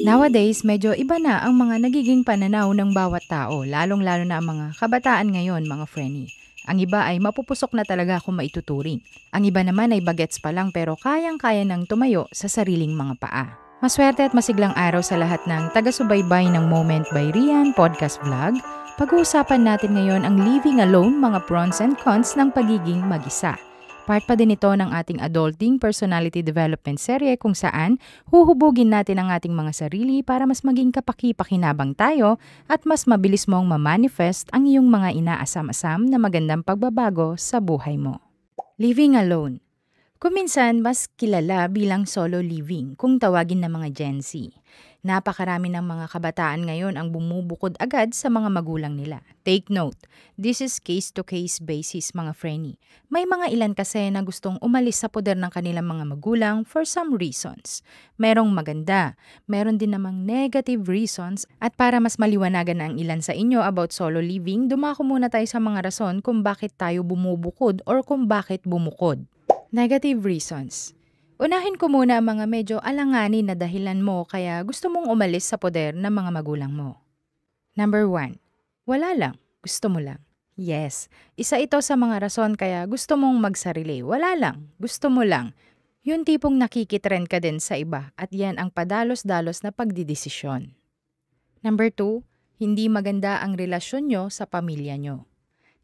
Nowadays, medyo iba na ang mga nagiging pananaw ng bawat tao, lalong-lalo na ang mga kabataan ngayon, mga frenny. Ang iba ay mapupusok na talaga kung maituturing. Ang iba naman ay bagets pa lang pero kayang-kaya nang tumayo sa sariling mga paa. Maswerte at masiglang araw sa lahat ng taga-subaybay ng Moment by Rian Podcast Vlog. Pag-uusapan natin ngayon ang living alone, mga pros and cons ng pagiging mag-isa. Part pa din ito ng ating Adulting Personality Development serye kung saan huhubugin natin ang ating mga sarili para mas maging kapaki-pakinabang tayo at mas mabilis mong ma-manifest ang iyong mga inaasam-asam na magandang pagbabago sa buhay mo. Living alone. Kuminsan mas kilala bilang solo living kung tawagin ng mga Gen Z. Napakarami ng mga kabataan ngayon ang bumubukod agad sa mga magulang nila. Take note, this is case-to-case basis mga frenny. May mga ilan kasi na gustong umalis sa poder ng kanilang mga magulang for some reasons. Merong maganda, meron din namang negative reasons at para mas maliwanagan ang ilan sa inyo about solo living, dumako muna tayo sa mga rason kung bakit tayo bumubukod or kung bakit bumukod. Negative reasons. Unahin ko muna ang mga medyo alanganin na dahilan mo kaya gusto mong umalis sa poder ng mga magulang mo. Number 1. Wala lang. Gusto mo lang. Yes, isa ito sa mga rason kaya gusto mong magsarili. Wala lang. Gusto mo lang. Yung tipong nakikitrend ka din sa iba at yan ang padalos-dalos na pagdidesisyon. Number 2. Hindi maganda ang relasyon nyo sa pamilya nyo.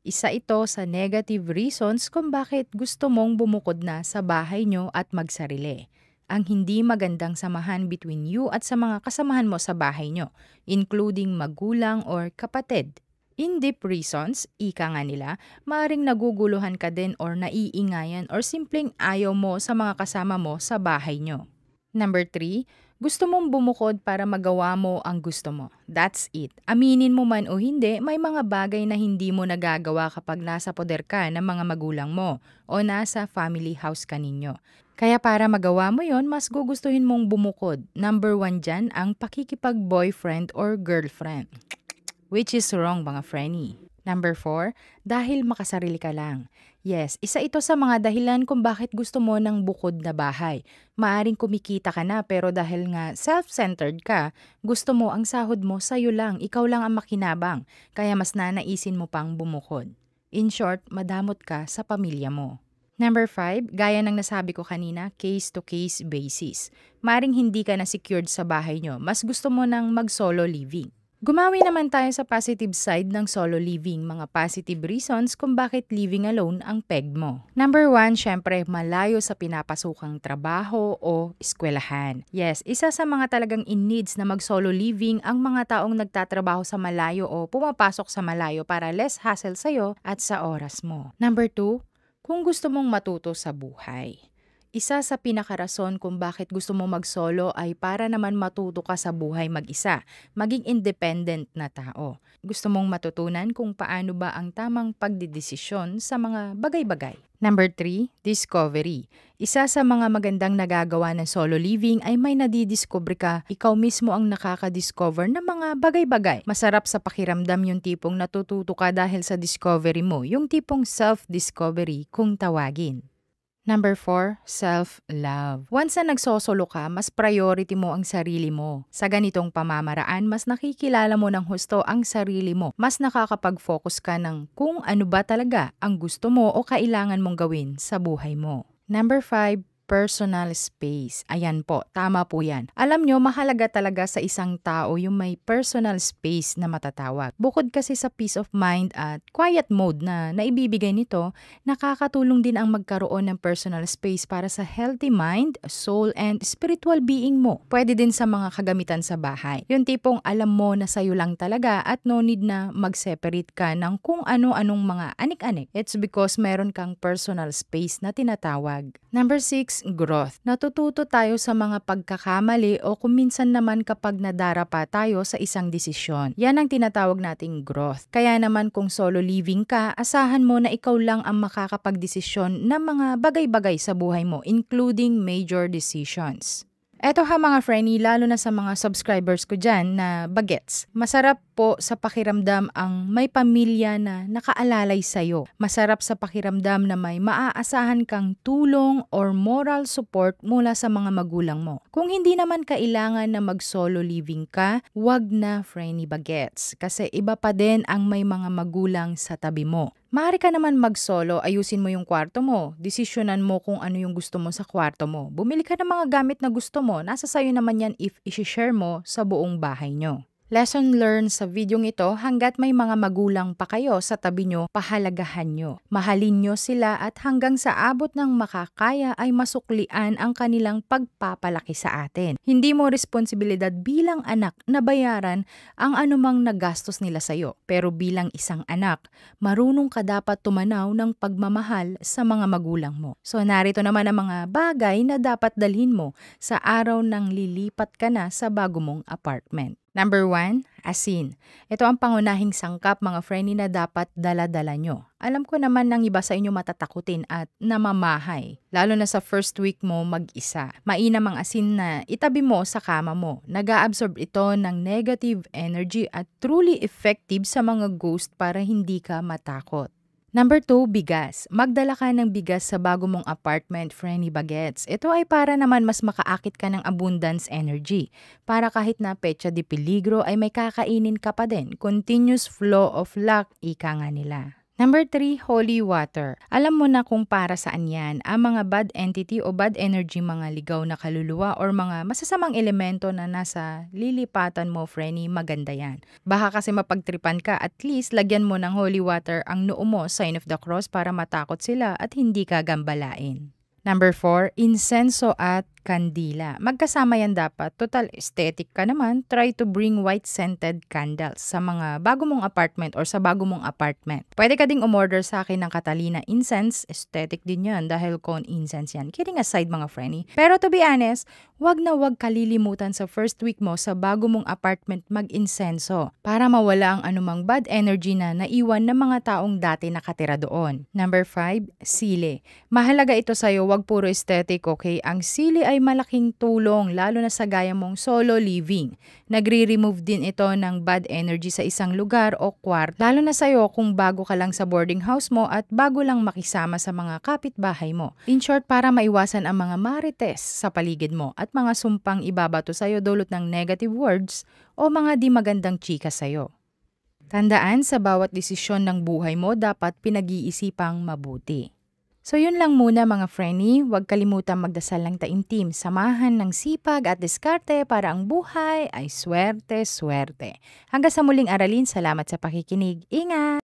Isa ito sa negative reasons kung bakit gusto mong bumukod na sa bahay nyo at magsarili. Ang hindi magandang samahan between you at sa mga kasamahan mo sa bahay nyo, including magulang or kapatid. In deep reasons, ika nga nila, maaring naguguluhan ka din or naiingayan or simpleng ayaw mo sa mga kasama mo sa bahay nyo. Number 3, gusto mong bumukod para magawa mo ang gusto mo. That's it. Aminin mo man o hindi, may mga bagay na hindi mo nagagawa kapag nasa poder ka ng mga magulang mo o nasa family house ka ninyo. Kaya para magawa mo yon, mas gugustuhin mong bumukod. Number 1 dyan, ang pakikipag-boyfriend or girlfriend. Which is wrong mga frenny. Number 4, dahil makasarili ka lang. Yes, isa ito sa mga dahilan kung bakit gusto mo ng bukod na bahay. Maaring kumikita ka na pero dahil nga self-centered ka, gusto mo ang sahod mo sa'yo lang, ikaw lang ang makinabang, kaya mas nanaisin mo pang bumukod. In short, madamot ka sa pamilya mo. Number 5, gaya ng nasabi ko kanina, case-to-case basis. Maaring hindi ka na secured sa bahay nyo, mas gusto mo ng mag-solo living. Gumawi naman tayo sa positive side ng solo living, mga positive reasons kung bakit living alone ang peg mo. Number 1, syempre, malayo sa pinapasukang trabaho o eskwelahan. Yes, isa sa mga talagang in-needs na mag-solo living ang mga taong nagtatrabaho sa malayo o pumapasok sa malayo para less hassle sa'yo at sa oras mo. Number 2, kung gusto mong matuto sa buhay. Isa sa pinakarason kung bakit gusto mo mag-solo ay para naman matuto ka sa buhay mag-isa, maging independent na tao. Gusto mong matutunan kung paano ba ang tamang pagdidesisyon sa mga bagay-bagay. Number 3, discovery. Isa sa mga magandang nagagawa ng solo living ay may nadidiscover ka, ikaw mismo ang nakaka-discover ng mga bagay-bagay. Masarap sa pakiramdam yung tipong natututo ka dahil sa discovery mo, yung tipong self-discovery kung tawagin. Number 4, self-love. Once na nagsosolo ka, mas priority mo ang sarili mo. Sa ganitong pamamaraan, mas nakikilala mo ng husto ang sarili mo. Mas nakakapag-focus ka ng kung ano ba talaga ang gusto mo o kailangan mong gawin sa buhay mo. Number 5, personal space. Ayan po, tama po yan. Alam nyo, mahalaga talaga sa isang tao yung may personal space na matatawag. Bukod kasi sa peace of mind at quiet mode na naibibigay nito, nakakatulong din ang magkaroon ng personal space para sa healthy mind, soul, and spiritual being mo. Pwede din sa mga kagamitan sa bahay. Yung tipong alam mo na sa'yo lang talaga at no need na mag-separate ka ng kung ano-anong mga anik-anik. It's because meron kang personal space na tinatawag. Number 6, growth. Natututo tayo sa mga pagkakamali o kung minsan naman kapag nadarapa tayo sa isang desisyon. Yan ang tinatawag nating growth. Kaya naman kung solo living ka, asahan mo na ikaw lang ang makakapagdesisyon ng mga bagay-bagay sa buhay mo, including major decisions. Eto ha mga Frenny, lalo na sa mga subscribers ko dyan na bagets. Masarap po sa pakiramdam ang may pamilya na nakaalalay sa'yo. Masarap sa pakiramdam na may maaasahan kang tulong or moral support mula sa mga magulang mo. Kung hindi naman kailangan na mag-solo living ka, wag na Frenny bagets. Kasi iba pa din ang may mga magulang sa tabi mo. Maaari ka naman mag-solo, ayusin mo yung kwarto mo, desisyonan mo kung ano yung gusto mo sa kwarto mo. Bumili ka ng mga gamit na gusto mo, nasa sayo naman yan if isi-share mo sa buong bahay nyo. Lesson learned sa videong ito, hanggat may mga magulang pa kayo sa tabi nyo, pahalagahan nyo. Mahalin nyo sila at hanggang sa abot ng makakaya ay masuklian ang kanilang pagpapalaki sa atin. Hindi mo responsibilidad bilang anak na bayaran ang anumang nagastos nila sa'yo. Pero bilang isang anak, marunong ka dapat tumanaw ng pagmamahal sa mga magulang mo. So narito naman ang mga bagay na dapat dalhin mo sa araw nang lilipat ka na sa bago mong apartment. Number 1, asin. Ito ang pangunahing sangkap mga Frenny na dapat dala-dala nyo. Alam ko naman ng iba sa inyo matatakutin at namamahay. Lalo na sa first week mo mag-isa. Mainam ang asin na itabi mo sa kama mo. Nag-a-absorb ito ng negative energy at truly effective sa mga ghost para hindi ka matakot. Number 2, bigas. Magdala ka ng bigas sa bago mong apartment, Frenny bagets. Ito ay para naman mas makaakit ka ng abundance energy. Para kahit na petsa de peligro ay may kakainin ka pa din. Continuous flow of luck, ika nga nila. Number 3, holy water. Alam mo na kung para saan yan. Ang mga bad entity o bad energy, mga ligaw na kaluluwa or mga masasamang elemento na nasa lilipatan mo, Frenny, maganda yan. Baka kasi mapagtripan ka, at least lagyan mo ng holy water ang noo mo, sign of the cross, para matakot sila at hindi ka gambalain. Number 4, insenso at kandila. Magkasama yan dapat. Total aesthetic ka naman, try to bring white scented candles sa mga bago mong apartment or sa bago mong apartment. Pwede ka ding umorder sa akin ng Catalina incense. Aesthetic din yan dahil cone incense yan. Kidding aside mga Frenny. Pero to be honest, wag na wag kalilimutan sa first week mo sa bago mong apartment mag-insenso para mawala ang anumang bad energy na naiwan ng mga taong dati nakatira doon. Number 5, sili. Mahalaga ito sa'yo, wag puro aesthetic, okay? Ang sili ay malaking tulong lalo na sa gaya mong solo living. Nagre-remove din ito ng bad energy sa isang lugar o kwarto. Lalo na sa'yo kung bago ka lang sa boarding house mo at bago lang makisama sa mga kapitbahay mo. In short, para maiwasan ang mga marites sa paligid mo at mga sumpang ibabato sa'yo dulot ng negative words o mga di magandang chika sa'yo. Tandaan, sa bawat desisyon ng buhay mo dapat pinag-iisipang mabuti. So yun lang muna mga Frenny, huwag kalimutan magdasal ng taimtim, samahan ng sipag at diskarte para ang buhay ay swerte-swerte. Hanggang sa muling aralin, salamat sa pakikinig. Ingat!